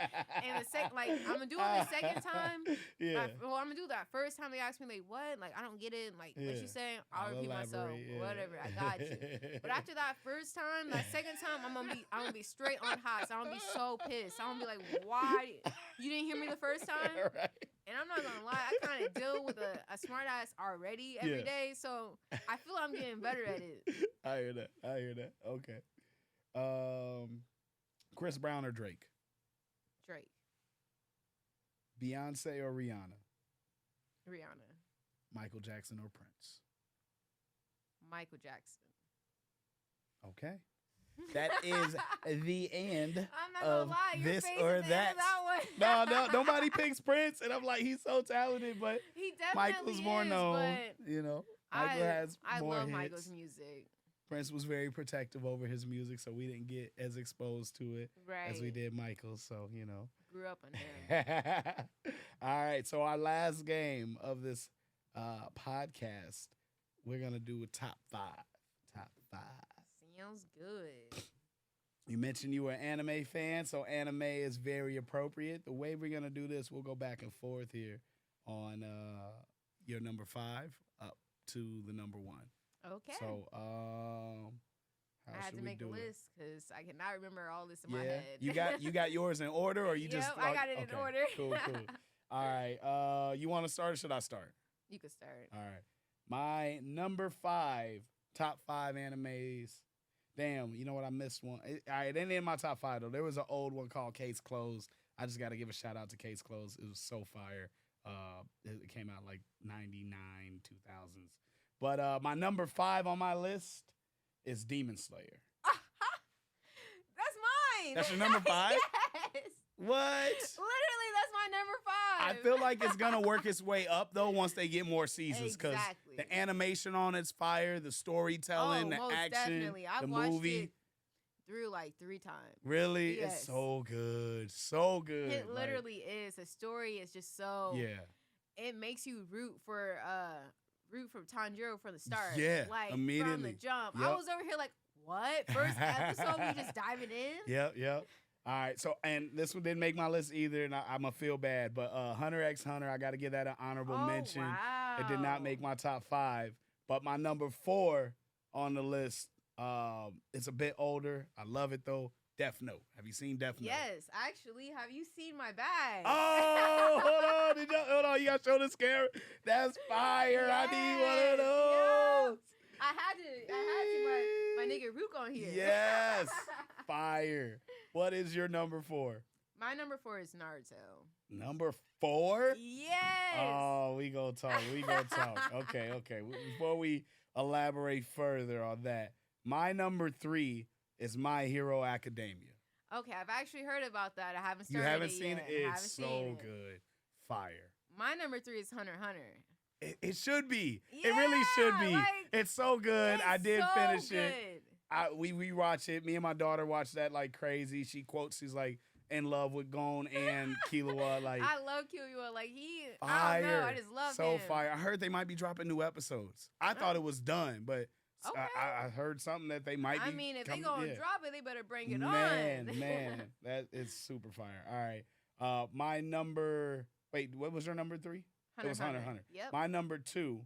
And I'm gonna do it the second time. Yeah. I'm gonna do that first time they ask me what? I don't get it. What you saying? I'll repeat myself. Yeah. Whatever. I got you. But after that first time, that second time, I'm gonna be straight on hot. So I'm gonna be so pissed. I'm gonna be like, why? You didn't hear me the first time? Right. And I'm not gonna lie, I kind of deal with a smart ass already every day. So I feel I'm getting better at it. I hear that. Okay. Chris Brown or Drake? Drake. Beyonce or Rihanna? Rihanna. Michael Jackson or Prince? Michael Jackson. Okay. That is the end I'm not gonna of lie, your this face or at the that. end of that one. No, nobody picks Prince, and I'm like, he's so talented, but he definitely Michael's more known. Michael has I more love hits. Michael's music. Prince was very protective over his music, so we didn't get as exposed to it as we did Michael. So, Grew up on him. All right, so our last game of this podcast, we're going to do a top five. Top five. Sounds good. You mentioned you were an anime fan, so anime is very appropriate. The way we're going to do this, we'll go back and forth here on your number 5 up to the number 1. Okay. So, I had to make a list because I cannot remember all this in my Yeah, head. you got yours in order, or you just? Yep, I got it in order. Cool. All right. You want to start, or should I start? You can start. All right. My number 5, top 5 animes. Damn, you know what? I missed one. All right, it ain't in my top 5 though. There was an old one called Case Closed. I just got to give a shout out to Case Closed. It was so fire. It came out like 99, 2000s. But my number 5 on my list is Demon Slayer. That's mine. That's your number 5? Yes. What? Literally, that's my number 5. I feel like it's gonna work its way up though once they get more seasons, because Exactly. the animation on it's fire, the storytelling, the most action, definitely. I've the watched movie. it through like 3 times. Really, Yes. it's so good, so good. It literally is. The story is just so. Yeah. It makes you root for Tanjiro from the start. Yeah, like from immediately. the jump. Yep. I was over here like, what? First episode, we just diving in. Yep. All right, so and this one didn't make my list either, and I'm gonna feel bad. But Hunter x Hunter, I got to give that an honorable mention. Wow. It did not make my top 5, but my number 4 on the list. It's a bit older. I love it though. Death Note. Have you seen Death Note? Yes, actually. Have you seen my bag? Oh, hold on. You got to show this camera. That's fire. I need one of those. Yes. I had to. My nigga Rook on here. Yes. fire. What is your number 4? My number 4 is Naruto. Number 4? Yes. Oh, we gonna talk. Okay. Before we elaborate further on that, my number 3 is My Hero Academia. Okay, I've actually heard about that. I haven't You started haven't it seen yet. it? It's so good. Fire. My number 3 is Hunter x Hunter. It should be. Yeah, it really should be. like, It's so good. I did so finish good. it. We watch it. Me and my daughter watch that like crazy. She quotes, she's like in love with Gon and Killua. Like, I love Killua. Like fire. I don't know. I just love him. So fire. I heard they might be dropping new episodes. I thought it was done, but okay. I heard something that they might be. I mean, if they gonna drop it, they better bring it man, on. Man, that is super fire. All right. My number. Wait, what was your number 3? It was Hunter x Hunter. Yep. My number 2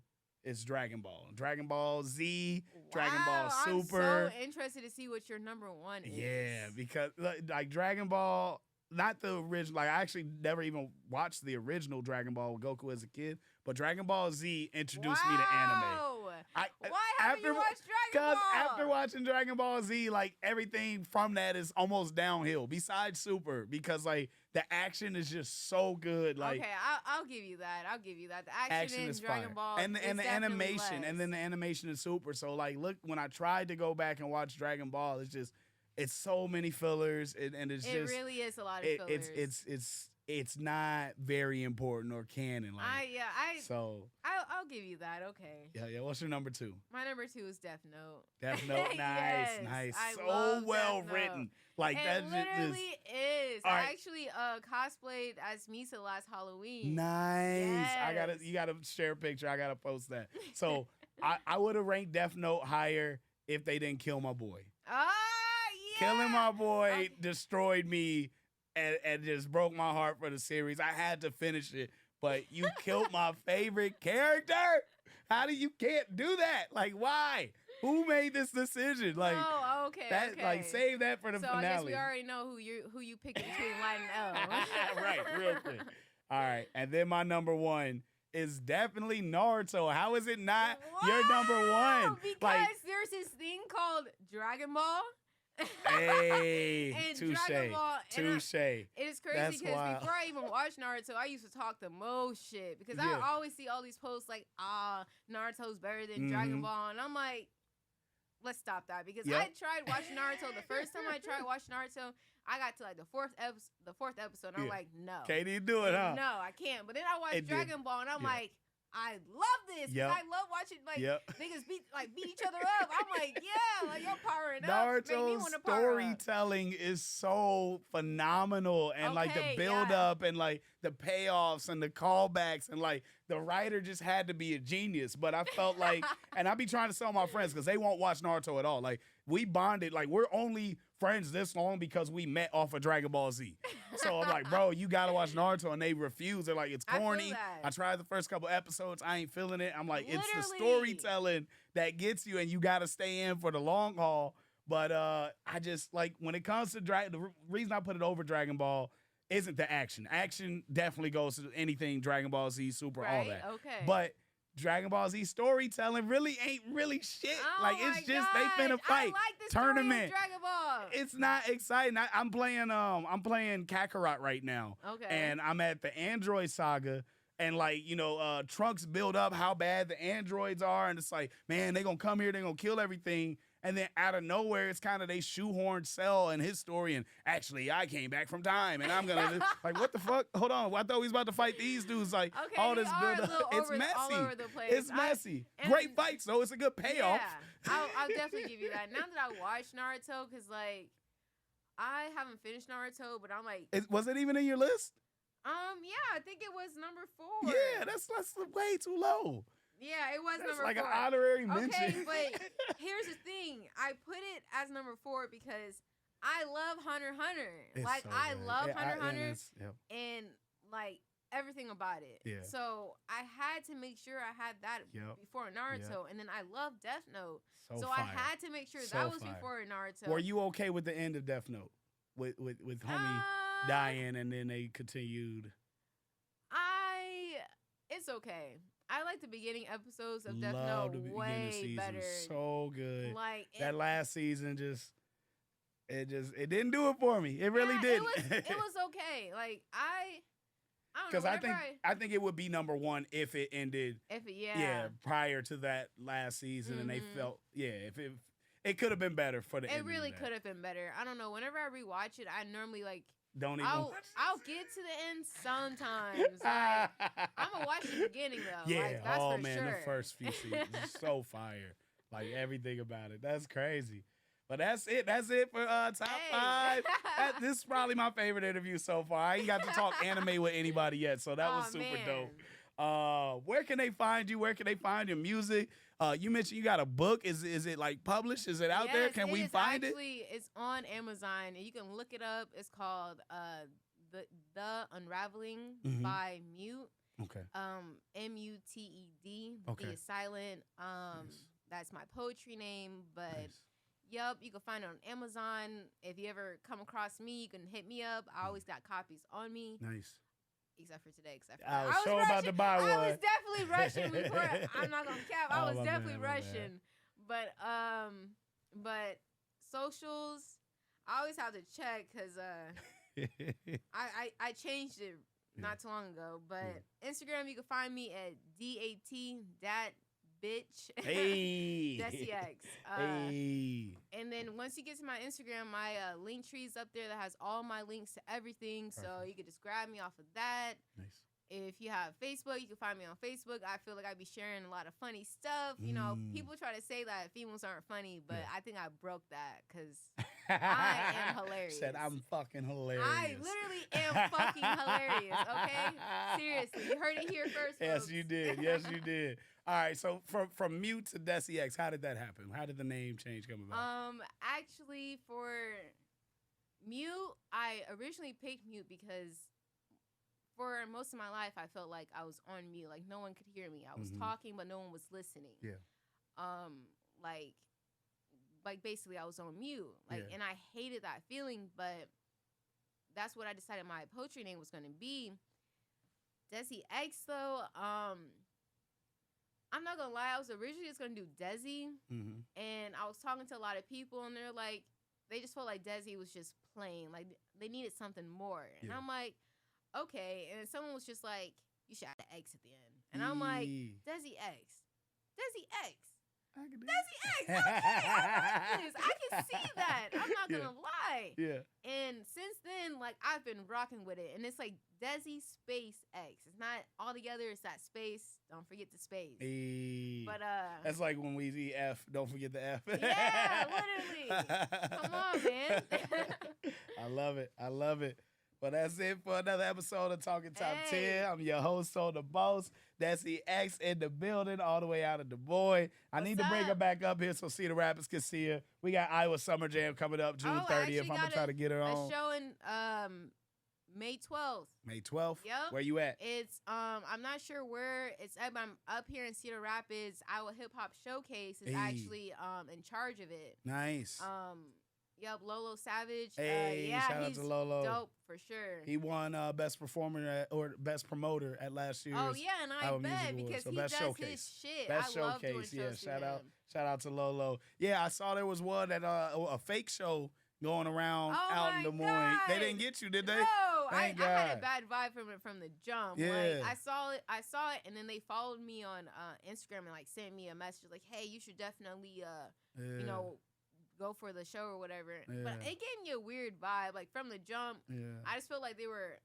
is Dragon Ball. Dragon Ball Z, Wow, Dragon Ball Super. I'm so interested to see what your number 1 is. Yeah, because like Dragon Ball, not the original. Like I actually never even watched the original Dragon Ball with Goku as a kid, but Dragon Ball Z introduced me to anime. Why haven't you watched Dragon Ball? Because after watching Dragon Ball Z, like everything from that is almost downhill. Besides Super, because like the action is just so good. Like, okay, I'll give you that. The action in is Dragon fire. Ball and the animation, less. and then the animation is super. So like, look, when I tried to go back and watch Dragon Ball, it's so many fillers, and it really is a lot of fillers. It's not very important or canon. Like, I'll give you that. Okay. Yeah. What's your number 2? My number 2 is Death Note. Death Note, nice. I So love well Death written. Note. Like it that literally is. All I right. actually cosplayed as Misa last Halloween. Nice. Yes. You gotta share a picture. I gotta post that. So I would have ranked Death Note higher if they didn't kill my boy. Ah, yeah. Killing my boy destroyed me and just broke my heart for the series. I had to finish it, but you killed my favorite character. You can't do that? Like, why? Who made this decision? Like, okay. Like, save that for the finale. I guess we already know who you pick between Light and L. Right, real quick. All right, and then my number 1 is definitely Naruto. How is it not your number 1? Because there's this thing called Dragon Ball. Hey, touche. It is crazy because before I even watched Naruto, I used to talk the most shit because I always see all these posts like, Naruto's better than Dragon Ball, and I'm like, let's stop that because I tried watching Naruto. The first time I tried watching Naruto, I got to like the fourth episode, and I'm like, no, can't even do it, huh? No, I can't. But then I watched Dragon Ball, and I'm like, I love this. I love watching niggas beat each other up. I'm like, yeah, like you're powering up. Naruto's storytelling is so phenomenal, and like the build up and like the payoffs and the callbacks, and like the writer just had to be a genius. But I felt like, and I be trying to tell my friends because they won't watch Naruto at all. Like we bonded, like we're only friends this long because we met off of Dragon Ball Z. So I'm like, bro, you gotta watch Naruto, and they refuse. They're like, it's corny. I tried the first couple episodes, I ain't feeling it. I'm like, it's the storytelling that gets you, and you gotta stay in for the long haul. But I just like when it comes to the reason I put it over Dragon Ball isn't the action. Action definitely goes to anything Dragon Ball Z, Super, all that. Okay. But Dragon Ball Z storytelling really ain't really shit. Oh it's just they finna fight. I like the tournament. Story of Dragon Ball. It's not exciting. I'm playing Kakarot right now. Okay. And I'm at the Android saga. And Trunks build up how bad the androids are, and it's like, man, they gonna come here, they gonna kill everything. And then out of nowhere, it's kind of they shoehorned Cell and his story. And actually, I came back from time, and I'm gonna like, what the fuck? Hold on, I thought we was about to fight these dudes. Like all this build up, it's messy. All over the place. It's messy. Great fights, though. It's a good payoff. Yeah, I'll definitely give you that. Now that I watched Naruto, because like I haven't finished Naruto, but I'm like, was it even in your list? Yeah, I think it was number 4. Yeah, that's way too low. Yeah, it was that's number 4. Like an honorary mention. Okay, but here's the thing. I put it as number 4 because I love Hunter x Hunter. I love Hunter x Hunter and like everything about it. Yeah. So I had to make sure I had that before Naruto. And then I love Death Note. So fire. I had to make sure that was before Naruto. Were you okay with the end of Death Note? With homie dying, and then they continued? It's okay. I like the beginning episodes of Death Love Note the way season. better. So good. Like that last season, just it didn't do it for me. It really didn't. It was okay. Like I don't know. Because I think it would be number one if it ended. If it, prior to that last season, and they Mhm. felt if it could have been better for the. It really could have been better. I don't know. Whenever I rewatch it, I normally like. Don't even. I'll get to the end sometimes. Like, I'm gonna watch the beginning though. Yeah. Like, that's oh for man, sure. the first few seasons is so fire. Like everything about it. That's crazy. But that's it. That's it for top five. This is probably my favorite interview so far. I ain't got to talk anime with anybody yet, so that was super dope. Where can they find you? Where can they find your music? You mentioned you got a book. Is it like published? Is it out there? Can we find it? Actually, it's on Amazon, and you can look it up. It's called the Unraveling by Mute. Okay. Muted. Okay. The is silent. Nice. That's my poetry name, but. Nice. Yep, you can find it on Amazon. If you ever come across me, you can hit me up. I always got copies on me. Nice. Except for today. I was so about to buy one. I was definitely rushing before. I'm not gonna cap. I was definitely man, rushing. But socials, I always have to check because I changed it not too long ago. But Instagram, you can find me at dat bitch. Hey. Dessy X. Hey. And then once you get to my Instagram, my link tree is up there that has all my links to everything. Perfect. So you can just grab me off of that. Nice. If you have Facebook, you can find me on Facebook. I feel like I be sharing a lot of funny stuff. You know, people try to say that females aren't funny, but I think I broke that because I am hilarious. Said I'm fucking hilarious. I literally am fucking hilarious, okay? Seriously. You heard it here first, Yes, folks. you did. Yes, you did. All right, so from Mute to Dessy X, how did that happen? How did the name change come about? Actually, for Mute, I originally picked Mute because for most of my life, I felt like I was on mute. Like, no one could hear me. I was talking, but no one was listening. Yeah. Like basically, I was on mute. And I hated that feeling, but that's what I decided my poetry name was going to be. Dessy X, though, I'm not going to lie. I was originally just going to do Dessy, and I was talking to a lot of people, and they're like, they just felt like Dessy was just plain. Like, they needed something more. And I'm like, okay. And someone was just like, you should add an X at the end. And I'm like, Dessy X. Dessy X. Dessy X. Okay, I like this. I can see that. I'm not going to lie. Yeah. And since then, like, I've been rocking with it. And it's like Dessy space X. It's not all together. It's that space. Don't forget the space. Hey. But, that's like when we see F. Don't forget the F. Yeah, literally. Come on, man. I love it. I love it. Well, that's it for another episode of Talking Top 10. I'm your host, the boss. Dessy X in the building, all the way out of the boy. I need to bring her back up here so Cedar Rapids can see her. We got Iowa Summer Jam coming up June 30th. I'm going to try to get her on. A show in May 12th. May 12th? Yep. Where you at? It's, I'm not sure where it's at, but I'm up here in Cedar Rapids. Iowa Hip Hop Showcase is actually in charge of it. Nice. Yep, Lolo Savage. Hey, shout out to Lolo. Dope for sure. He won best performer or best promoter at last year's. Oh yeah, and I bet because so he best does showcase. his shit. Best I love showcase. doing shows Shout out to Lolo. Yeah, I saw there was one at a fake show going around out in Des Moines. God. They didn't get you, did they? No, I had God. a bad vibe from the jump. Yeah. Like I saw it, and then they followed me on Instagram and like sent me a message like, "Hey, you should definitely you know, go for the show or whatever." Yeah. But it gave me a weird vibe. Like from the jump, Yeah. I just felt like they were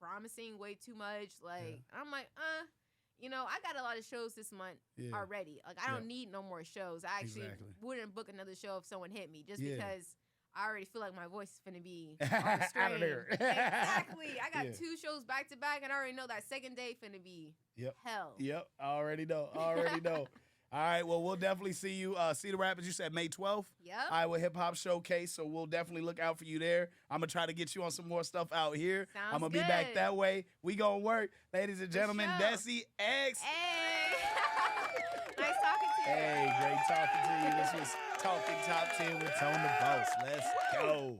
promising way too much. Like I'm like, you know, I got a lot of shows this month already. Like I don't need no more shows. I actually wouldn't book another show if someone hit me just because I already feel like my voice is finna be on strain. Out of there. Exactly. I got 2 shows back to back, and I already know that second day finna be hell. Yep. I already know. All right, well, we'll definitely see you. Cedar Rapids, you said May 12th? Yep. Iowa Hip Hop Showcase, so we'll definitely look out for you there. I'm going to try to get you on some more stuff out here. I'm going to be back that way. We going to work. Ladies and gentlemen, Dessy X. Hey. Nice talking to you. Hey, great talking to you. This was Talking Top 10 with Tone the Boss. Let's go.